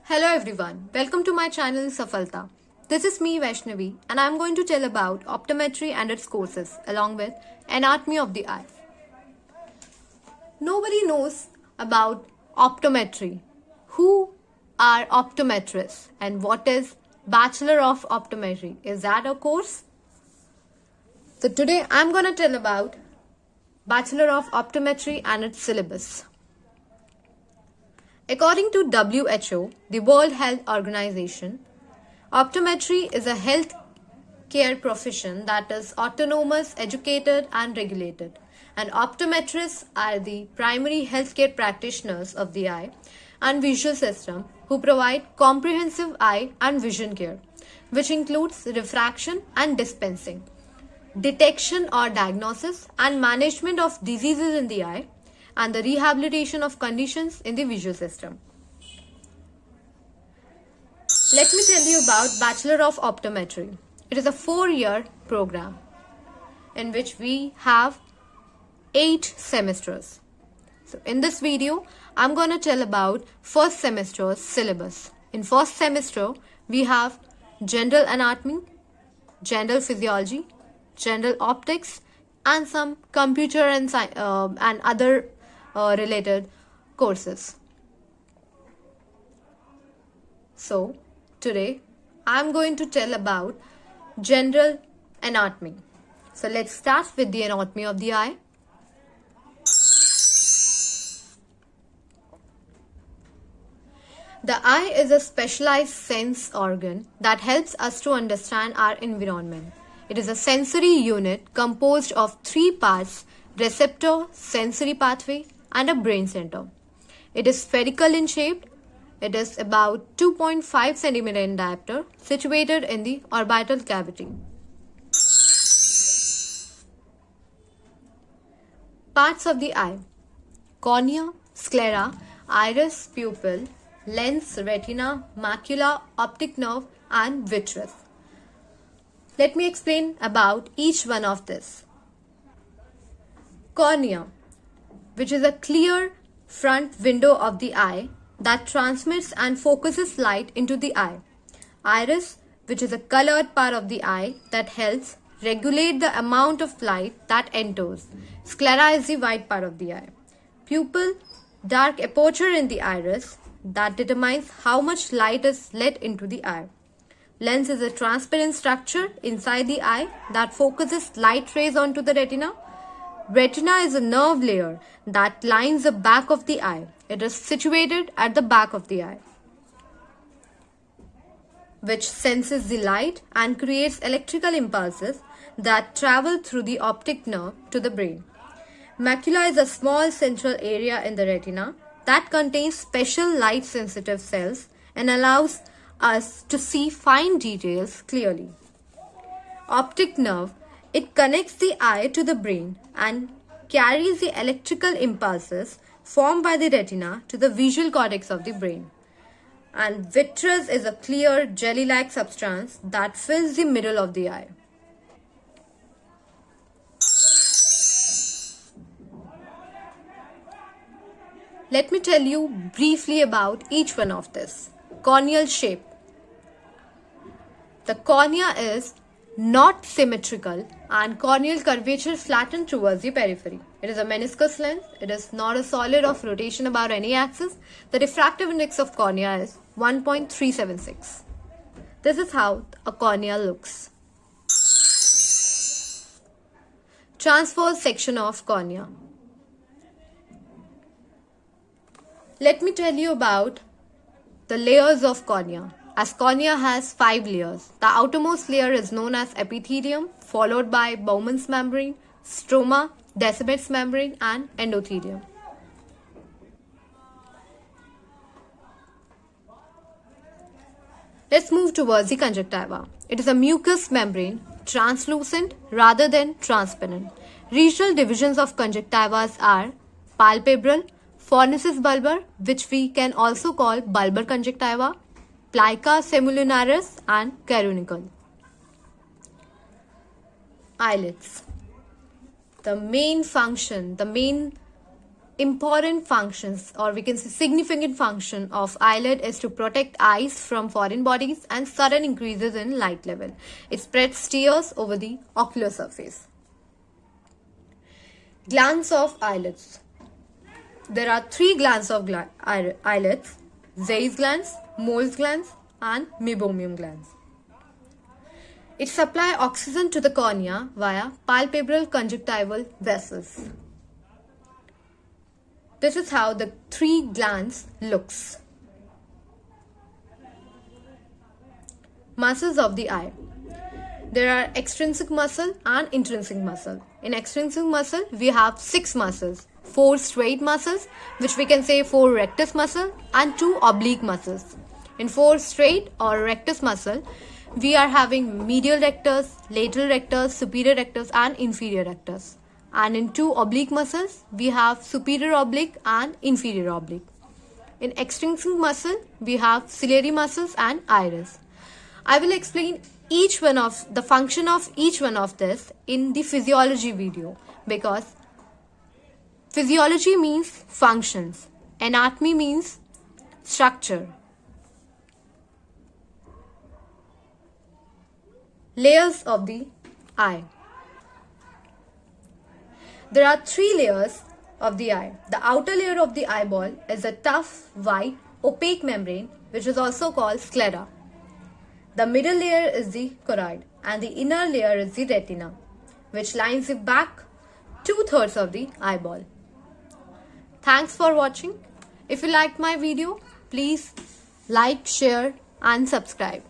Hello everyone, welcome to my channel Safalta. This is me Vaishnavi and I am going to tell about optometry and its courses along with anatomy of the eye. Nobody knows about optometry. Who are optometrists and what is Bachelor of Optometry? Is that a course? So today I am going to tell about Bachelor of Optometry and its syllabus. According to WHO, the World Health Organization, optometry is a health care profession that is autonomous, educated and regulated. And optometrists are the primary healthcare practitioners of the eye and visual system who provide comprehensive eye and vision care, which includes refraction and dispensing, detection or diagnosis and management of diseases in the eye, and the rehabilitation of conditions in the visual system. Let me tell you about Bachelor of Optometry. It is a 4-year program in which we have 8 semesters. So in this video, I'm going to tell about first semester's syllabus. In first semester, we have general anatomy, general physiology, general optics, and some computer and other related courses. So today I'm going to tell about general anatomy. So let's start with the anatomy of the eye. The eye is a specialized sense organ that helps us to understand our environment. It is a sensory unit composed of 3 parts: receptor, sensory pathway, and a brain center. It is spherical in shape. It is about 2.5 cm in diameter, situated in the orbital cavity. Parts of the eye: cornea, sclera, iris, pupil, lens, retina, macula, optic nerve, and vitreous. Let me explain about each one of this. Cornea, which is a clear front window of the eye that transmits and focuses light into the eye. Iris, which is a colored part of the eye that helps regulate the amount of light that enters. Sclera is the white part of the eye. Pupil, dark aperture in the iris that determines how much light is let into the eye. Lens is a transparent structure inside the eye that focuses light rays onto the retina. Retina is a nerve layer that lines the back of the eye. It is situated at the back of the eye, which senses the light and creates electrical impulses that travel through the optic nerve to the brain. Macula is a small central area in the retina that contains special light-sensitive cells and allows us to see fine details clearly. Optic nerve, it connects the eye to the brain and carries the electrical impulses formed by the retina to the visual cortex of the brain. And vitreous is a clear jelly-like substance that fills the middle of the eye. Let me tell you briefly about each one of this. Corneal shape. The cornea is not symmetrical and corneal curvature flattened towards the periphery. It is a meniscus lens. It is not a solid of rotation about any axis. The diffractive index of cornea is 1.376. This is how a cornea looks. Transverse section of cornea. Let me tell you about the layers of cornea. As cornea has 5 layers. The outermost layer is known as epithelium, followed by Bowman's membrane, stroma, Descemet's membrane, and endothelium. Let's move towards the conjunctiva. It is a mucous membrane, translucent rather than transparent. Regional divisions of conjunctivas are palpebral, fornicis bulbar, which we can also call bulbar conjunctiva, plica semilunaris, and carunicle. Eyelids. The main function, the main important functions, or we can say significant function of eyelid is to protect eyes from foreign bodies and sudden increases in light level. It spreads tears over the ocular surface. Glands of eyelids. There are 3 glands of eyelids: Zeiss glands, Mohs glands, and meibomian glands. It supplies oxygen to the cornea via palpebral conjunctival vessels. This is how the 3 glands looks. Muscles of the eye. There are extrinsic muscle and intrinsic muscle. In extrinsic muscle, we have 6 muscles: 4 straight muscles, which we can say 4 rectus muscle, and 2 oblique muscles. In 4 straight or rectus muscle, we are having medial rectus, lateral rectus, superior rectus, and inferior rectus. And in 2 oblique muscles, we have superior oblique and inferior oblique. In extrinsic muscle, we have ciliary muscles and iris. I will explain each one of the function of each one of this in the physiology video, because physiology means functions, anatomy means structure. Layers of the eye. There are 3 layers of the eye. The outer layer of the eyeball is a tough, white, opaque membrane, which is also called sclera. The middle layer is the choroid, and the inner layer is the retina, which lines the back 2/3 of the eyeball. Thanks for watching. If you liked my video, please like, share, and subscribe.